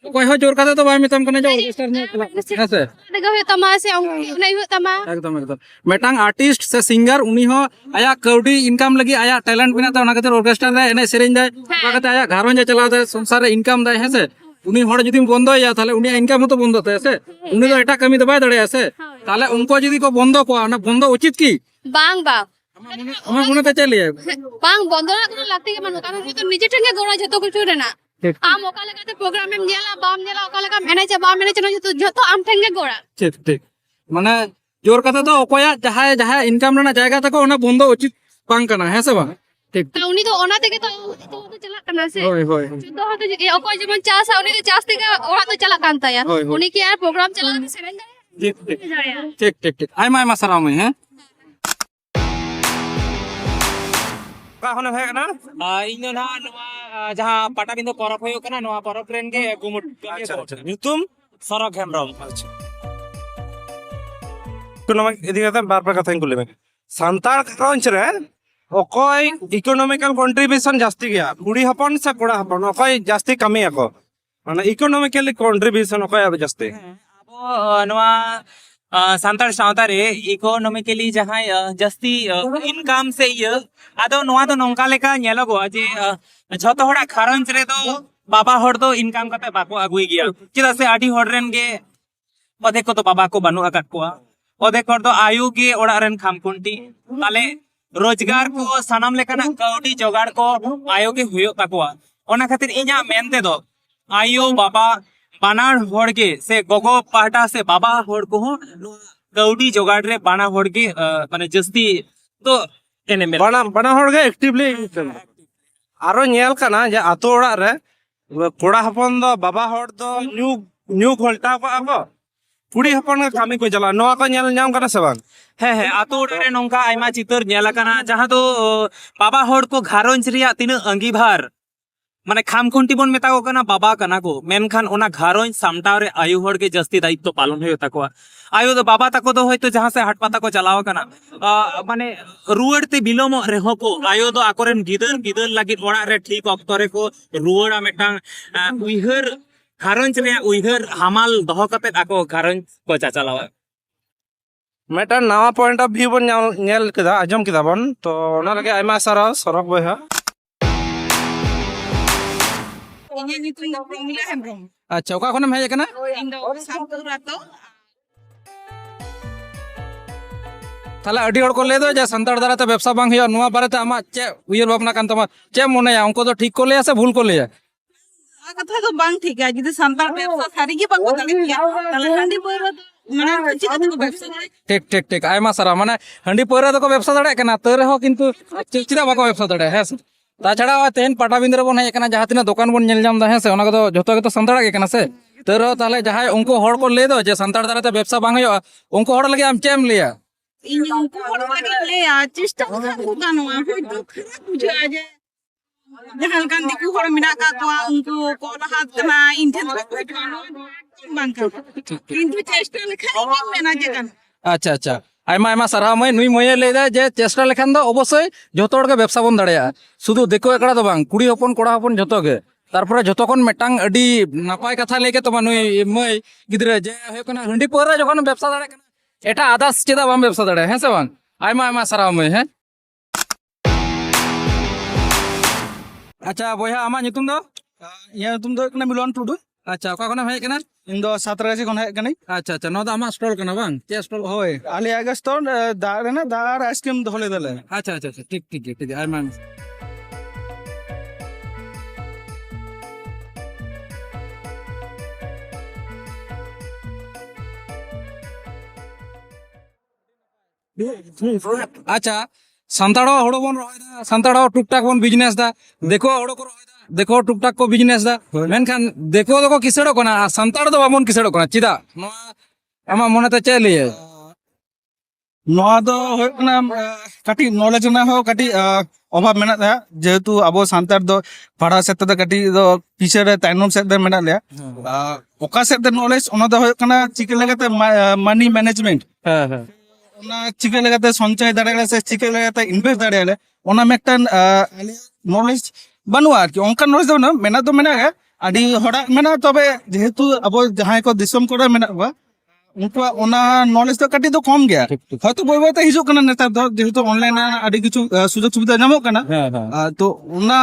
Speaker 3: ᱚᱠᱚᱭ ᱦᱚᱸ ᱡᱳᱨ ᱠᱟᱛᱮ ᱫᱚ ᱵᱟᱭ ᱢᱮᱛᱟᱢ ᱠᱟᱱᱟ ᱡᱮ ᱚᱨᱜᱮᱥᱴᱟর ᱧᱮᱞ ᱪᱟᱞᱟᱜ ᱦᱮᱸ ᱥᱮ
Speaker 7: ᱫᱮᱜᱟ ᱦᱩᱭᱩᱜ ᱛᱟᱢᱟ ᱥᱮ ᱚᱱᱟ ᱦᱩᱭᱩᱜ ᱛᱟᱢᱟ
Speaker 3: ᱮᱠᱫᱚᱢ ᱮᱠᱫᱚᱢ ᱢᱤᱫᱴᱟᱝ ᱟᱨᱴᱤস্ট ᱥᱮ ᱥᱤᱝᱜᱟᱨ ᱩᱱᱤ ᱦᱚᱸ ᱟᱭᱟᱜ ᱠᱟᱹᱣᱰᱤ ᱤᱱᱠᱟᱢ ᱞᱟᱹᱜᱤᱫ ᱟᱭᱟᱜ ᱴᱮᱞᱮন্ট ᱢᱮᱱᱟᱜ ᱛᱟᱭᱟ ᱚᱱᱟ ᱠᱷᱟᱹᱛᱤᱨ ᱚᱨᱜᱮᱥᱴᱟর ᱨᱮ ᱮᱱᱮᱡ ᱥᱮᱨᱮᱧ ᱫᱟᱭ ᱚᱱᱟ ᱠᱟᱛᱮ ᱟᱭᱟᱜ ᱜᱷᱟᱨᱚᱸᱡᱽ ᱮ ᱪᱟᱞᱟᱣ ᱫᱟᱭ ᱥᱚᱝᱥᱟর ᱨᱮ ᱤᱱᱠᱟᱢ ᱫᱟᱭ ᱦᱮᱸ ᱥᱮ উনি হড় যদি বন্ধᱭᱟ তাহলে উনি ইনকাম হতো বন্ধ তাই আছে উনি তো এটা কামি তো বাই দাঁড়িয়ে আছে তাহলে উনকো যদি কো বন্ধ কোয়া না বন্ধ উচিত কি
Speaker 7: বাং বাং
Speaker 3: আমার মনে তো চালিয়ে
Speaker 7: বাং বন্ধ না কোনো লাগতে কি মানুষ কারণ তো নিজের ঠেঙ্গে গোড়া যত কিছু রে না আম ওকা লাগাতে প্রোগ্রাম এম নেলা বাম নেলা ওকা লাগা ম্যানেজ বাম ম্যানেজ যত আম ঠেঙ্গে গোড়া
Speaker 3: ঠিক ঠিক মানে জোর কথা তো অকয়া যাহায় ইনকাম রেনা জায়গা থাকো ওনা বন্ধ উচিত বাং কানা হ্যাঁ সে বাং ঠিক
Speaker 7: তা উনি তো ওনা থেকে তো চালাক কানা সে
Speaker 3: হয় হয়
Speaker 7: যত হয়তো অকয় যেমন চাষ উনি তো চাষ থেকে ওরা তো চালাক কান তাই
Speaker 3: হয়, হয়।
Speaker 7: উনি কি আর প্রোগ্রাম চালাতে সেরেন
Speaker 3: ঠিক ঠিক ঠিক ঠিক ঠিক আইমা আইমা সারাও মই হ্যাঁ
Speaker 8: ᱚᱠᱟ ᱠᱷᱚᱱᱮᱢ ᱦᱮᱡ ᱠᱟᱱᱟ
Speaker 9: ᱤᱧ ᱫᱚ ᱱᱟᱦᱟᱜ ᱱᱚᱣᱟ ᱡᱟᱦᱟᱸ ᱯᱟᱴᱟᱵᱤᱸᱫᱷᱟᱹ ᱯᱚᱨᱚᱵᱽ ᱦᱩᱭᱩᱜ ᱠᱟᱱᱟ ᱱᱚᱣᱟ ᱯᱚᱨᱚᱵᱽ ᱨᱮᱱ ᱜᱮ ᱠᱩᱢᱩᱴ
Speaker 8: ᱧᱩᱛᱩᱢ
Speaker 9: ᱥᱚᱨᱚᱜ ᱦᱮᱢᱵᱨᱚᱢ
Speaker 8: ইকোনমিক ইদি কাতে বারবার কথাই কইলে সান্তাল ঘরঞ্চ রে অকয় ইকোনমিক্যাল কন্ট্রিবিউশন জাস্তি গিয়া কুড়ি হপন সে কোড়া হপন অকয় জাস্তি কামি আকো মানে ইকোনমিক্যালি কন্ট্রিবিউশন অকয় আবে জাস্তি
Speaker 9: ᱟᱵᱚ ᱱᱚᱣᱟ ᱥᱟᱱᱛᱟᱲ ᱥᱟᱶᱛᱟ ᱨᱮ ᱤᱠᱳᱱᱚᱢᱤᱠᱮᱞᱤ ᱡᱟᱦᱟᱸᱭ ᱡᱟᱹᱥᱛᱤ ᱤᱱᱠᱟᱢ ᱥᱮ ᱤᱭᱟᱹ ᱟᱫᱚ ᱱᱚᱣᱟ ᱫᱚ ᱱᱚᱝᱠᱟ ᱞᱮᱠᱟ ᱧᱮᱞᱚᱜᱚᱜᱼᱟ ᱡᱮ ᱡᱷᱚᱛᱚ ᱦᱚᱲᱟᱜ ᱜᱷᱟᱨᱚᱸᱡᱽ ᱨᱮᱫᱚ ᱵᱟᱵᱟ ᱦᱚᱲ ᱫᱚ ᱤᱱᱠᱟᱢ ᱠᱟᱛᱮ ᱵᱟᱠᱚ ᱟᱹᱜᱩᱭ ᱜᱮᱭᱟ ᱪᱮᱫᱟᱜ ᱥᱮ ᱟᱹᱰᱤ ᱦᱚᱲ ᱨᱮᱱ ᱜᱮ অধেক কত বাবা কো বানু আকাত কোয়া অধেক হড় দো আয়ু গে ওড়াগ রেন খামখুন্টি তালে রোজগার কো সানাম লেকানা কাউডি জোগাড় কো আয়ু গে হুয়ো তাকোয়া ওনা খাতির ইᱧᱟ মেনতে দো আয়ু বাবা বানার হড় গে সে গগো পাহটা সে বাবা হড় কো কাউডি জোগাড় রে বানা হড় গে মানে জস্তি তো এনে মেলা
Speaker 8: বানা বানা হড় গে অ্যাক্টিভলি আরো ñᱮল কানা যে আতো ওড়াগ রে কোড়া হপন দো বাবা হড় দো নিউ ঘোলটা পাবো কুড়ি হপন কামি কো জ্বালা নোয়া কো ñᱮল ñাম কানা সে বাং
Speaker 9: হ্যাঁ হ্যাঁ আতো ᱚᱲᱟᱜ ᱨᱮ ᱱᱚᱝᱠᱟ ᱟᱭᱢᱟ ᱪᱤᱛᱟᱹᱨ ᱧᱮᱞ ᱟᱠᱟᱱᱟ ᱡᱟᱦᱟᱸ ᱫᱚ ᱵᱟᱵᱟ ᱦᱚᱲ ᱠᱚ ᱜᱷᱟᱨᱚᱸᱡᱽ ᱨᱮᱭᱟᱜ ᱛᱤᱱᱟᱹᱜ ᱟᱸᱜᱤᱵᱷᱟᱨ ᱢᱟᱱᱮ ᱠᱷᱟᱢᱠᱷᱩᱱᱴᱤ ᱵᱚᱱ ᱢᱮᱛᱟ ᱠᱚ ᱠᱟᱱᱟ ᱵᱟᱵᱟ ᱠᱟᱱᱟ ᱠᱚ ᱢᱮᱱᱠᱷᱟᱱ ᱚᱱᱟ ᱜᱷᱟᱨᱚᱸᱡᱽ ᱥᱟᱢᱴᱟᱣ ᱨᱮ ᱟᱭᱩ ᱦᱚᱲ ᱜᱮ ᱡᱟᱹᱥᱛᱤ ᱫᱟᱭᱤᱛᱛᱚ ᱯᱟᱞᱚᱱ ᱦᱩᱭᱩᱜ ᱛᱟᱠᱚᱣᱟ ᱟᱭᱩ ᱫᱚ ᱵᱟᱵᱟ ᱛᱟᱠᱚ ᱫᱚ ᱦᱚᱭᱛᱳ ᱡᱟᱦᱟᱸ ᱥᱮ ᱦᱟᱴ ᱯᱟᱛᱟ ᱠᱚ ᱪᱟᱞᱟᱣ ᱟᱠᱟᱱᱟ ᱢᱟᱱᱮ ᱨᱩᱣᱟᱹᱲ তে বিলম্বᱚᱜ ᱨᱮᱦᱚᱸ ᱠᱚ ᱟᱭᱳ ᱫᱚ ᱟᱠᱚᱨᱮᱱ ᱜᱤᱫᱟᱹᱨ ᱞᱟᱹᱜᱤᱫ ᱚᱲᱟᱜ ᱨᱮ ᱴᱷᱤᱠ ᱚᱠᱛᱚ ᱨᱮᱠᱚ ᱨᱩᱣᱟᱹᱲᱟ ᱢᱤᱫᱴᱟᱝ ᱩᱭᱦᱟᱹᱨ ᱜᱷᱟᱨᱚᱸᱡᱽ ᱨᱮᱭᱟᱜ ᱩᱭᱦᱟᱹᱨ ᱦᱟᱢᱟᱞ ᱫᱚᱦᱚ ᱠᱟᱛᱮᱫ ᱟᱠᱚ ᱜᱷᱟᱨᱚᱸᱡᱽ ᱠᱚ ᱪᱟᱪᱞᱟᱣᱟ
Speaker 8: ᱢᱤᱫᱴᱟᱝ ᱱᱟᱣᱟ ᱯᱚᱭᱮন্ট ᱚᱯ ᱵᱷᱤউ ᱵᱚᱱ ᱧᱮᱞ ᱠᱮᱫᱟ ᱟᱸᱡᱚᱢ ᱠᱮᱫᱟ ᱵᱚᱱ ᱛᱚ ᱚᱱᱟ ᱞᱟᱹᱜᱤᱫ ᱟᱭᱢᱟ ᱥᱟᱨᱦᱟᱣ ᱥᱚᱨᱚᱜ ᱵᱚᱭᱦᱟ
Speaker 4: ᱤᱧᱟᱹᱜ ᱧᱩᱛᱩᱢ ᱫᱚ ᱯᱨᱚᱢᱤᱞᱟ ᱦᱮᱢᱵᱨᱚᱢ
Speaker 3: আচ্ছা ᱚᱠᱟ ᱠᱷᱚᱱᱮᱢ ᱦᱮᱡ ᱟᱠᱟᱱᱟ
Speaker 4: ᱤᱧ ᱫᱚ ᱥᱟᱢᱯᱩᱨ ᱟᱛᱳ
Speaker 3: তাহলে আᱹᱰᱤ হড় ᱠᱚ ᱞᱟᱹᱭ ᱫᱚ ᱡᱮ ᱥᱟᱱᱛᱟᱲ ᱫᱟᱨᱟᱛᱮ ᱵᱮᱵᱥᱟ ᱵᱟᱝ ᱦᱩᱭᱩᱜᱼᱟ ᱱᱚᱣᱟ ᱵᱟᱨᱮᱛᱮ ᱟᱢᱟᱜ ᱪᱮᱫ ᱩᱭᱦᱟᱹᱨ ᱵᱷᱟᱵᱽᱱᱟ ᱠᱟᱱ ᱛᱟᱢᱟ ᱪᱮᱫ ᱢᱚᱱᱮᱭᱟ ᱩᱱᱠᱩ ᱫᱚ ᱴᱷᱤᱠ ᱠᱚ ᱞᱟᱹᱭᱟ ᱥᱮ ᱵᱷᱩᱞ ᱠᱚ ᱞᱟᱹᱭᱟ
Speaker 4: ᱱᱚᱣᱟ ᱠᱟᱛᱷᱟ ᱫᱚ ᱵᱟᱝ ᱴᱷᱤᱠᱟ ᱡᱩᱫᱤ ᱥᱟᱱᱛᱟᱲ ᱵᱮᱵᱥᱟ ᱥᱟᱹᱨᱤᱜᱮ ᱵᱟᱠᱚ ᱫᱟᱲᱮᱭᱟᱜ ᱜᱮᱭᱟ ᱛᱟᱦᱞᱮ ᱦᱟᱺᱰᱤ ᱯᱟᱹᱣᱨᱟᱹ ᱢᱟᱱᱮ ᱪᱤᱠᱟᱹᱛᱮ ᱠᱚ ᱵᱮᱵᱥᱟ ᱫᱟᱲᱮᱭᱟᱜᱼᱟ
Speaker 3: ᱴᱷᱤক ᱴᱷᱤক ᱴᱷᱤক ᱟᱭᱢᱟ ᱥᱟᱨᱟ ᱢᱟᱱᱮ ᱦᱟᱺᱰᱤ ᱯᱟᱹᱣᱨᱟᱹ ᱫᱚᱠᱚ ᱵᱮᱵᱥᱟ ᱫᱟᱲᱮᱭᱟᱜ ᱠᱟᱱᱟ ᱛᱟᱹᱣ ᱨᱮᱦᱚᱸ ᱠᱤᱱᱛᱩ ᱪᱮᱫᱟᱜ ᱵᱟᱠᱚ ᱵᱮᱵᱥᱟ ᱫᱟᱲᱮᱭᱟᱜᱼᱟ ᱦᱮᱸ ᱥᱮ তাছাড়া তেহেন পাটাবিন্দ্র ᱨᱮᱵᱚᱱ ᱦᱮᱡ ᱟᱠᱟᱱᱟ ᱡᱟᱦᱟᱸ ᱛᱤᱱᱟᱹᱜ ᱫᱚᱠᱟᱱ ᱵᱚᱱ ᱧᱮᱞ ᱧᱟᱢ ᱮᱫᱟ ᱦᱮᱸ ᱥᱮ ᱚᱱᱟ ᱠᱚᱫᱚ ᱡᱷᱚᱛᱚ ᱜᱮᱛᱚ ᱥᱟᱱᱛᱟᱲᱟᱜ ᱜᱮ ᱠᱟᱱᱟ ᱥᱮ ᱛᱟᱹᱣ ᱨᱮᱦᱚᱸ ᱛᱟᱦᱞᱮ ᱡᱟᱦᱟᱸᱭ ᱩᱱᱠᱩ ᱦᱚᱲ ᱠᱚ ᱞᱟᱹᱭ ᱫᱚ ᱡᱮ ᱥᱟᱱᱛᱟᱲ ᱫᱟᱨᱟᱭᱛᱮ ᱵᱮᱵᱥᱟ ᱵᱟᱝ ᱦᱩᱭᱩᱜᱼᱟ ᱩᱱᱠᱩ ᱦᱚᱲ ᱞᱟᱹᱜᱤᱫ ᱟᱢ ᱪᱮᱫ ᱮᱢ ᱞᱟᱹᱭᱟ
Speaker 4: ᱤᱧ ᱩᱱᱠᱩ ᱦᱚᱲ ᱞᱟᱹᱜᱤᱫ ᱞᱟᱹᱭᱟ ᱪᱮᱥᱴᱟ ᱞᱮᱠᱷᱟᱱ ᱠᱚ ᱜᱟᱱᱚᱜᱼᱟ ᱦᱚᱭᱛᱳ ᱠᱷᱟᱨᱟᱯ ᱵᱩᱡᱷᱟᱹᱜᱼᱟ ᱡᱮ ᱡᱟᱦᱟᱸ ᱞᱮᱠᱟᱱ ᱫᱤᱠᱩ ᱦᱚᱲ ᱢᱮᱱᱟᱜ ᱟᱠᱟᱫ ᱠᱚᱣᱟ ᱩᱱᱠᱩ ᱠᱚ ᱞᱟᱦᱟ ᱠᱟᱱᱟ ᱤᱧ ᱴᱷᱮᱱ ᱠᱚ ᱦᱤᱡᱩᱜᱼᱟ ᱱᱚᱣᱟ ᱫᱚ ᱵᱟᱝ ᱠᱟᱱᱟ ᱠᱤᱱᱛᱩ ᱪᱮᱥᱴᱟ ᱞᱮᱠᱷᱟᱱ ᱤᱧ ᱢᱮᱱᱟ ᱡᱮ ᱜᱟᱱᱚᱜᱼᱟ
Speaker 3: ᱟᱪᱪᱷᱟ ᱟᱪᱪᱷᱟ ᱟᱭᱢᱟ ᱟᱭᱢᱟ ᱥᱟᱨᱦᱟᱣ ᱢᱟᱹᱭ ᱱᱩᱭ ᱢᱟᱹᱭᱮ ᱞᱟᱹᱭᱫᱟ ᱡᱮ ᱪᱮᱥᱴᱟ ᱞᱮᱠᱷᱟᱱ ᱫᱚ ᱚᱵᱚᱥᱥᱳᱭ ᱡᱷᱚᱛᱚ ᱦᱚᱲ ᱜᱮ ᱵᱮᱵᱥᱟ ᱵᱚᱱ ᱫᱟᱲᱮᱭᱟᱜᱼᱟ ᱥᱩᱫᱷᱩ ᱫᱤᱠᱩ ᱮᱠᱲᱟ ᱫᱚ ᱵᱟᱝ ᱠᱩᱲᱤ ᱦᱚᱯᱚᱱ ᱠᱚᱲᱟ ᱦᱚᱯᱚᱱ ᱡᱷᱚᱛᱚ ᱜᱮ তারপরে যতক্ষণ মেটাং আডি নাপাই কথা লেগে তোমার নুই মই গিদ্রে যে হয়ে কোনা হান্ডি পরে যখন ব্যবসা দাঁড়ে কানা এটা আদার্স চেদা বাম ব্যবসা দাঁড়ে হ্যাঁ সে বাং আইমা আইমা সারাও মই হ্যাঁ আচ্ছা বইহা আমার নিতুম দো
Speaker 8: ইয়া তুমি তো এখানে মিলন টুডু
Speaker 3: আচ্ছা ওকা কোনা হয়ে কেনা
Speaker 8: ᱤᱧ ᱫᱚ ᱥᱟᱛᱨᱟᱜᱟᱪᱷᱤ ᱠᱷᱚᱱ ᱦᱮᱡ ᱠᱟᱹᱱᱟᱹᱧ
Speaker 3: আচ্ছা আচ্ছা নো দা আমার স্টল কেনা বাং চে স্টল
Speaker 8: ᱦᱳᱭ ᱟᱞᱮᱭᱟᱜ ᱜᱮ ᱥᱴᱚᱞ ᱫᱟᱜ ᱨᱮᱱᱟᱜ ᱫᱟᱜ ᱟᱨ ᱟᱭᱥᱠᱨᱤᱢ ᱫᱚᱦᱚ ᱞᱮᱫᱟᱞᱮ
Speaker 3: আচ্ছা আচ্ছা আচ্ছা ঠিক ঠিক ঠিক আইমা আচ্ছা সান্তাড়ো হড়ো বন রহয়দা সান্তাড়ো টুকটাক বন বিজনেস দা দেখো হড়ো কো রহয়দা দেখো টুকটাক কো বিজনেস দা মেনখান দেখো দেখো কিসেড়ো কোনা আর সান্তাড় ᱫᱚ বামন কিসেড়ো কোনা চিদা নোয়া আমা মনেতে চে লিয়ে
Speaker 8: ᱱᱚᱣᱟ ᱫᱚ ᱦᱩᱭᱩᱜ ᱠᱟᱱᱟ ᱠᱟᱹᱴᱤᱡ ᱱᱚᱞᱮᱡᱽ ᱨᱮᱱᱟᱜ ᱦᱚᱸ ᱠᱟᱹᱴᱤᱡ ᱚᱵᱷᱟᱵ ᱢᱮᱱᱟᱜ ᱛᱟᱭᱟ ᱡᱮᱦᱮᱛᱩ ᱟᱵᱚ ᱥᱟᱱᱛᱟᱲ ᱫᱚ ᱯᱟᱲᱦᱟᱣ ᱥᱮᱫ ᱛᱮᱫᱚ ᱠᱟᱹᱴᱤᱡ ᱫᱚ ᱯᱤᱪᱷᱟᱹ ᱨᱮ ᱛᱟᱭᱱᱚᱢ ᱥᱮᱫ ᱨᱮ ᱢᱮᱱᱟᱜ ᱞᱮᱭᱟ ᱚᱠᱟ ᱥᱮᱫ ᱛᱮ ᱱᱚᱞᱮᱡᱽ ᱚᱱᱟ ᱫᱚ ᱦᱩᱭᱩᱜ ᱠᱟᱱᱟ ᱪᱤᱠᱟᱹ ᱞᱮᱠᱟᱛᱮ ᱢᱟᱱᱤ ᱢᱮᱱᱮᱡᱢᱮন্ট
Speaker 3: হ্যাঁ হ্যাঁ
Speaker 8: ᱚᱱᱟ ᱪᱤᱠᱟᱹ ᱞᱮᱠᱟᱛᱮ ᱥᱚᱧᱪᱚᱭ ᱫᱟᱲᱮᱭᱟᱜᱼᱟ ᱥᱮ ᱪᱤᱠᱟᱹ ᱞᱮᱠᱟᱛᱮ ᱤᱱভᱮস্ট ᱫᱟᱲᱮᱭᱟᱜᱼᱟ ᱚᱱᱟ ᱢᱤᱫᱴᱟᱝ ᱱᱚᱞᱮᱡᱽ ᱵᱟᱹᱱᱩᱜᱼᱟ ᱟᱨᱠᱤ ᱚᱱᱠᱟᱱ ᱱᱚᱞᱮᱡᱽ ᱫᱚ ᱢᱮᱱᱟᱜ ᱫᱚ ᱢᱮᱱᱟᱜᱼᱟ ᱟᱹᱰᱤ ᱦᱚᱲᱟᱜ ᱢᱮᱱᱟᱜᱼᱟ ᱛᱚᱵᱮ ᱡᱮᱦᱮᱛᱩ ᱟᱵᱚ ᱡᱟᱦᱟᱸᱭ ᱠᱚ ᱫᱤᱥᱚᱢ ᱠᱚᱨᱮ ᱢᱮᱱᱟᱜ ᱠᱚᱣᱟ उनका ओना नॉलेज तो कटी तो कम गया हयतो बय बयते हिजुग कना नेतार दो जेहेतु ऑनलाइन आडी किछु सुजोग सुविधा नामो कना तो ओना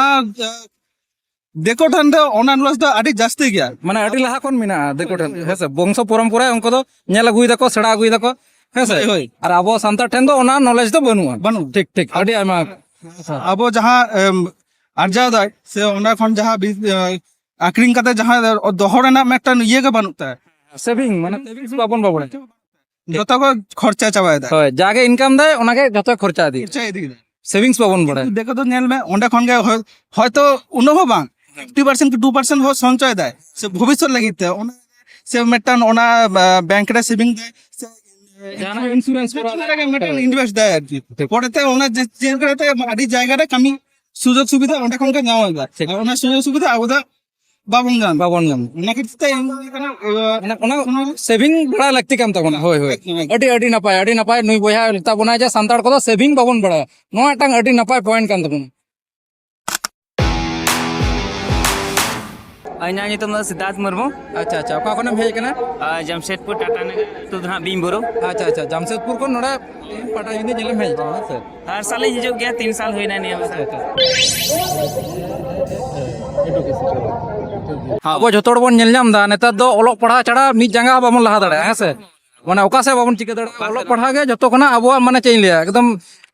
Speaker 8: देखो ठन दो ओना नॉलेज तो आडी जास्ती गया
Speaker 3: মানে আডি লাহা কোন মিনা দেখো হেসে বংশ পরম্পরা অঙ্ক তো নেলা গুই দেখো সেড়া গুই দেখো হেসে আর আবো সান্তার ঠেন তো ওনা নলেজ তো বানু ঠিক ঠিক আডি আইমা
Speaker 8: अब जहां अर्जा दाय से ओना खन जहां आकरिंग कते जहां दोहर ना मेटन ये के बनता है
Speaker 3: সেভিং মানে সেভিংস বাবন বাবনে
Speaker 8: যত को खर्चा चाबाय दा
Speaker 3: হয় জাগে ইনকাম দেয় ওনাকে যত খরচা দি
Speaker 8: खर्चा इदी
Speaker 3: সেভিংস বাবন বড়ে
Speaker 8: देखो तो नेल में ओंडे खन गे হয়তো উনো বাং 50% কি 2% हो সঞ্চয় দেয় সে ভবিষ্যৎ লাগিতে ওনা সে মেটান ওনা ব্যাংক রে সেভিং দেয়
Speaker 3: জানা ইন্স্যুরেন্স করা
Speaker 8: মেটান ইনভেস্ট দেয় আর কি পরেতে ওনা যে করতে আদি জায়গাটা কামি সুযোগ সুবিধা ওটা খনকে নেওয়া যায় আর ওনা সুযোগ সুবিধা আবদা বাবন গান ওনা ক্ষেত্রে
Speaker 3: ওনা সেভিং বড়া লাগতি কাম তখন হয় হয় আডি নাপায় নুই বয়া তা বনায় যে সান্তাড় কো সেভিং বাবন বড়া নোয়া টাং আডি নাপায় পয়েন্ট কান তখন
Speaker 9: ᱤᱧᱟᱹᱜ ᱧᱩᱛᱩᱢ ᱫᱚ ᱥᱤᱫᱷᱟᱨᱛᱷ ᱢᱩᱨᱢᱩ
Speaker 3: আচ্ছা আচ্ছা ᱚᱠᱟ ᱠᱷᱚᱱᱮᱢ ᱦᱮᱡ ᱠᱟᱱᱟ
Speaker 9: ᱡᱟᱢᱥᱮᱫᱽᱯᱩᱨ ᱴᱟᱴᱟ ᱱᱟᱜᱟᱨ ᱟᱹᱛᱩ ᱫᱚ ᱦᱟᱸᱜ ᱵᱤᱢᱵᱩᱨᱩ
Speaker 3: আচ্ছা আচ্ছা জামশেদপুর কোন নড়া পাটাবিন্দে জেলেম হেজ ᱠᱟᱱᱟ ᱥᱮ
Speaker 9: ᱦᱟᱨ ᱥᱟᱞᱤᱧ ᱦᱤᱡᱩᱜ ᱜᱮᱭᱟ 3 ᱥᱟᱞ ᱦᱩᱭᱱᱟ ᱱᱤᱭᱟᱹ ᱵᱟᱨ
Speaker 3: ᱟᱵᱚ ᱡᱚᱛᱚ ᱦᱚᱲ ᱵᱚᱱ ᱧᱮᱞ ᱧᱟᱢ ᱫᱟ ᱱᱮᱛᱟᱨ ᱫᱚ ᱚᱞᱚᱜ ᱯᱟᱲᱦᱟᱣ ᱪᱷᱟᱲᱟ ᱢᱤᱫ ᱡᱟᱸᱜᱟ ᱦᱚᱸ ᱵᱟᱵᱚᱱ ᱞᱟᱦᱟ ᱫᱟᱲᱮᱭᱟᱜᱼᱟ ᱦᱮᱸ ᱥᱮ মানে ᱚᱠᱟ ᱥᱮᱫ ᱵᱟᱵᱚᱱ ᱪᱤᱠᱟᱹ ᱫᱟᱲᱮᱭᱟᱜᱼᱟ ᱚᱞᱚᱜ ᱯᱟᱲᱦᱟᱣ ᱜᱮ ᱡᱚᱛᱚ ᱠᱷᱚᱱᱟᱜ ᱟᱵᱚᱣᱟᱜ মানে ᱪᱮᱫ ᱤᱧ ᱞᱟᱹᱭᱟ ᱮᱠᱫᱚম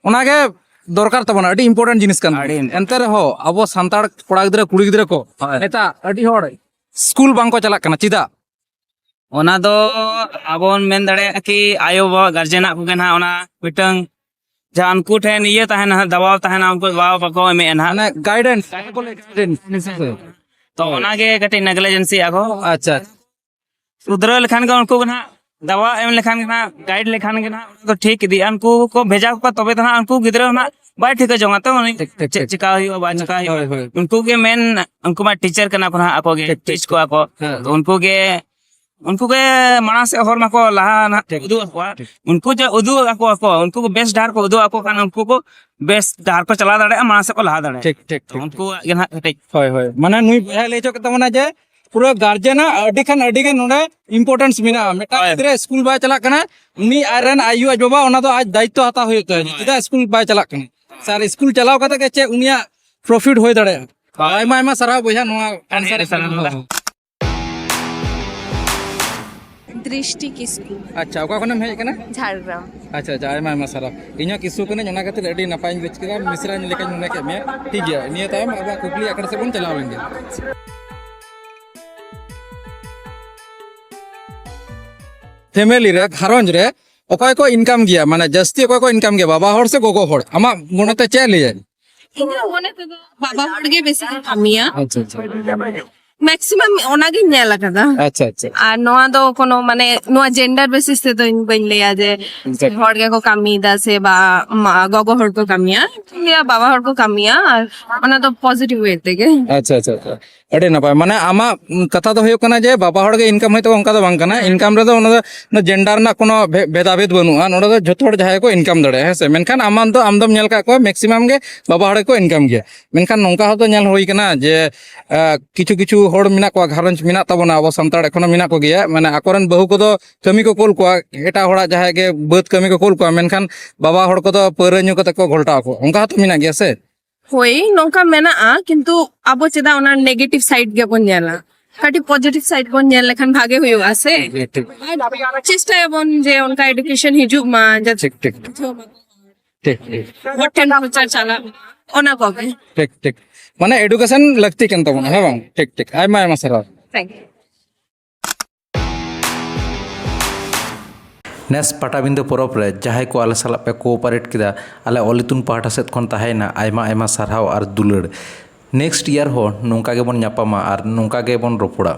Speaker 3: ᱚᱱᱟᱜᱮ দরকার তাবনা আডি ইম্পর্টেন্ট জিনিস কান এনতে রেহᱚ ᱟᱵᱚ ᱥᱟᱱᱛᱟᱲ ᱠᱚᱲᱟ ᱜᱤᱫᱽᱨᱟᱹ ᱠᱩᱲᱤ ᱜᱤᱫᱽᱨᱟᱹ ᱠᱚ ᱱᱮᱛᱟ ᱟᱹᱰᱤ ᱦᱚᱲ স্কুল বাᱝᱠᱚ ᱪᱟᱞᱟᱜ ᱠᱟᱱᱟ ᱪᱮᱫᱟᱜ
Speaker 9: ᱚᱱᱟ ᱫᱚ ᱟᱵᱚ ᱵᱚᱱ ᱢᱮᱱ ᱫᱟᱲᱮᱭᱟᱜᱼᱟ ᱠᱤ ᱟᱭᱳ ᱵᱟᱵᱟ ᱜᱟᱨᱡᱮᱱᱟᱜ ᱠᱚᱜᱮ ᱱᱟᱦᱟᱜ ᱚᱱᱟ ᱢᱤᱫᱴᱟᱝ ᱡᱟᱦᱟᱸ ᱩᱱᱠᱩ ᱴᱷᱮᱱ ᱤᱭᱟᱹ ᱛᱟᱦᱮᱱᱟ ᱫᱟᱵᱟᱣ ᱛᱟᱦᱮᱱᱟ ᱩᱱᱠᱩ ᱵᱟᱵᱟ ᱵᱟᱠᱚ ᱮᱢᱮᱜᱼᱟ ᱱᱟᱦᱟᱜ
Speaker 3: মানে গাইডেন্স
Speaker 9: ᱛᱚ ᱚᱱᱟᱜᱮ ᱠᱟᱹᱴᱤᱡ ᱱᱮᱜᱞᱮᱡᱮন্ᱥᱤ ᱟᱠᱚ
Speaker 3: আচ্ছা
Speaker 9: ᱥᱩᱫᱷᱨᱟᱹᱣ ᱞᱮᱠᱷᱟᱱ ᱜᱮ ᱩᱱᱠᱩ ᱱᱟᱦᱟᱜ ᱫᱟᱣᱟ ᱮᱢ ᱞᱮᱠᱷᱟन ᱜᱮ ᱱᱟᱦᱟᱜ ᱜᱟᱭᱤᱰ ᱞᱮᱠᱷᱟन ᱜᱮ ᱱᱟᱦᱟᱜ ᱩᱱᱠᱩ ᱴᱷᱤᱠ ᱤᱫᱤᱜᱼᱟ ᱩᱱᱠᱩ ᱠᱚ ᱵᱷᱮᱡᱟ ᱠᱚᱣᱟ ᱛᱚᱵᱮ ᱫᱚ ᱱᱟᱦᱟᱜ ᱩᱱᱠᱩ ᱜᱤᱫᱽᱨᱟᱹ ᱱᱟᱦᱟᱜ ᱵᱟᱭ ᱴᱷᱤᱠᱟᱹ ᱡᱚᱝᱟ ᱛᱚ ᱩᱱᱤ ᱪᱮᱫ ᱪᱤᱠᱟ ᱦᱩᱭᱩᱜᱼᱟ ᱵᱟᱭ ᱪᱤᱠᱟ ᱦᱩᱭᱩᱜᱼᱟ ᱩᱱᱠᱩ ᱜᱮ ᱢᱮᱱ ᱩᱱᱠᱩ ᱢᱟ ᱴᱤᱪᱟᱨ ᱠᱟᱱᱟ ᱠᱚ ᱱᱟᱦᱟᱜ ᱟᱠᱚ ᱜᱮ ᱴᱤᱪ ᱠᱚᱣᱟ ᱠᱚ ᱩᱱᱠᱩ ᱜᱮ ᱢᱟᱲᱟᱝ ᱥᱮᱫ ᱦᱚᱨ ᱢᱟᱠᱚ ᱞᱟᱦᱟ ᱱᱟᱦᱟᱜ ᱩᱫᱩᱜ ᱟᱠᱚᱣᱟ ᱩᱱᱠᱩ ᱡᱮ ᱩᱫᱩᱜ ᱟᱠᱚᱣᱟ ᱠᱚ ᱩᱱᱠᱩ ᱵᱮᱥ ᱰᱟᱦᱟᱨ ᱠᱚ ᱩᱫᱩᱜ ᱟᱠᱚ ᱠᱷᱟᱱ ᱩᱱᱠᱩ ᱠᱚ ᱵᱮᱥ ᱰᱟᱦᱟর ᱠᱚ ᱪᱟᱞᱟᱣ ᱫᱟᱲᱮᱭᱟᱜᱼᱟ ᱢᱟᱲᱟᱝ ᱥᱮᱫ ᱠᱚ ᱞᱟᱦᱟ ᱫᱟᱲᱮᱭᱟᱜᱼᱟ
Speaker 3: ঠিক ঠিক
Speaker 9: ᱩᱱᱠᱩᱣᱟᱜ ᱜᱮ ᱱᱟᱦᱟᱜ ᱠᱟᱹᱴᱤᱡ
Speaker 3: হয় হয় মানে নুই বয়া ᱞᱟᱹᱭ ᱪᱚ ᱠᱮᱛᱟ ᱢᱟᱱᱟ ᱡᱮ পুরো গার্জেনা ᱟᱹᱰᱤ ᱠᱷᱟᱱ ᱟᱹᱰᱤ ᱜᱮ ᱱᱚᱰᱮ ইম্পর্টেন্স মেনাᱜᱼᱟ ᱢᱤᱫᱴᱟᱝ ᱜᱤᱫᱽᱨᱟᱹ ᱥᱠᱩᱞ ᱵᱟᱭ ᱪᱟᱞᱟᱜ ᱠᱟᱱᱟ ᱩᱱᱤ ᱟᱡᱨᱮᱱ ᱟᱭᱩ ᱟᱡ ᱵᱟᱵᱟ ᱚᱱᱟ ᱫᱚ ᱟᱡ ᱫᱟᱭᱤᱛᱛᱚ ᱦᱟᱛᱟᱣ ᱦᱩᱭᱩᱜ ᱛᱟᱭᱟ ᱪᱮᱫᱟᱜ ᱥᱠᱩᱞ ᱵᱟᱭ ᱪᱟᱞᱟᱜ ᱠᱟᱱᱟ ᱥᱟᱨ ᱥᱠᱩᱞ ᱪᱟᱞᱟᱣ ᱠᱟᱛᱮ ᱜᱮ ᱪᱮᱫ ᱩᱱᱤᱭᱟᱜ ᱯᱨᱚফᱤᱴ ᱦᱩᱭ ᱫᱟᱲᱮᱭᱟᱜᱼᱟ ᱟᱭᱢᱟ ᱟᱭᱢᱟ ᱥᱟᱨᱦᱟᱣ ᱵᱚᱭᱦᱟ ᱱᱚᱣᱟ ᱟᱱᱥᱟᱨ
Speaker 10: दृष्टि किस्कू
Speaker 3: আচ্ছা ᱚᱠᱟ ᱠᱷᱚᱱᱮᱢ ᱦᱮᱡ ᱠᱟᱱᱟ
Speaker 10: झाड़ग्राम
Speaker 3: আচ্ছা আচ্ছা ᱟᱭᱢᱟ ᱟᱭᱢᱟ ᱥᱟᱨᱦᱟᱣ ᱤᱧ ᱦᱚᱸ ᱠᱤᱥᱩ ᱠᱟᱹᱱᱟᱹᱧ ᱚᱱᱟ ᱠᱷᱟᱹᱛᱤᱨ ᱟᱹᱰᱤ ᱱᱟᱯᱟᱭᱤᱧ ᱵᱩᱡᱽ ᱠᱮᱫᱟ ᱢᱤᱥᱨᱟᱧ ᱞᱮᱠᱟᱧ ᱢᱚᱱᱮ ᱠᱮᱫ ᱢᱮᱭᱟ ᱴᱷᱤᱠ ᱜᱮᱭᱟ ᱱᱤᱭᱟᱹ ᱛᱟᱭᱚᱢ ᱟᱵᱚᱣᱟᱜ ᱠᱩᱠᱞᱤ ᱟᱠᱷᱲᱟ ᱥᱮᱫ ᱵᱚᱱ ᱪᱟᱞᱟᱣ ᱞᱮᱱ ᱜᱮ ফ্যামিলি রে ঘারঞ্জ রে অকয় কো ইনকাম গিয়া মানে জাস্তি অকয় কো ইনকাম গিয়া বাবা হড় সে গোগো হড় আমা মনেতে চে লিয়ে
Speaker 10: इन्हें होने तो बाबा हड़ के बेसिक कामिया
Speaker 3: আচ্ছা আচ্ছা
Speaker 4: मैक्सिमम ओनागी नेला कदा
Speaker 3: अच्छा अच्छा
Speaker 4: আর নোয়া দো কোনো মানে নোয়া জেন্ডার বেসিস তে তো বইন লিয়া যে হড় গে কো কামি দাসে বা গগো হড় কো কামিয়া লিয়া বাবা হড় কো কামিয়া আর ওনা তো পজিটিভ ওয়ে থেকে
Speaker 3: अच्छा अच्छा अच्छा अरे नपाय माने आमा कथा तो हुयुग कना जे बाबा हड़ गे इनकम होय तो onka do bang kana income रे दो ओना जेंडर ना कोनो भेदाभेद बनुआ नोडे दो जतो हड़ जहाय को इनकम दड़े है से मेनखान आमन तो आमदम नेल का को मैक्सिमम गे बाबा हड़ को इनकम गे मेनखान नोंका हो तो नेल होई कना जे किछु किछु हड़ मिना को घरंज मिना तबना अब संताड़ एखोनो मिना को गया माने आकोरन बहु को दो कमी को कोल को एटा हड़ा जहाय गे बद कमी को कोल को मेनखान बाबा हड़ को दो पैरा न्यू कते को घोलटा को onka तो मिना गया से
Speaker 4: होई नोंका मेना किंतु आबो चेदा ओना नेगेटिव साइड गे बन जाला काटी पॉजिटिव साइड बन नेल लेखन भागे हुयो आसे चेष्टा बन जे उनका एजुकेशन हिजु मा जे
Speaker 3: ठीक ठीक ठीक
Speaker 4: होटल प्रचार चला ओना को
Speaker 3: ठीक ठीक माने एडुकेशन लगती केन तबना है बांग ठीक ठीक आयमा आयमा सरा
Speaker 4: थैंक यू
Speaker 1: नेस पटाबिंदे परब रे जहाय को आले साला पे कोऑपरेट किदा आले ओलितुन पाहटा सेत खन ताहेना आयमा आयमा सारहाव आर दुलड़ नेक्स्ट ईयर हो नोंका गेबन ᱧᱟᱯᱟᱢᱟ आर नोंका गेबन रोपड़ा।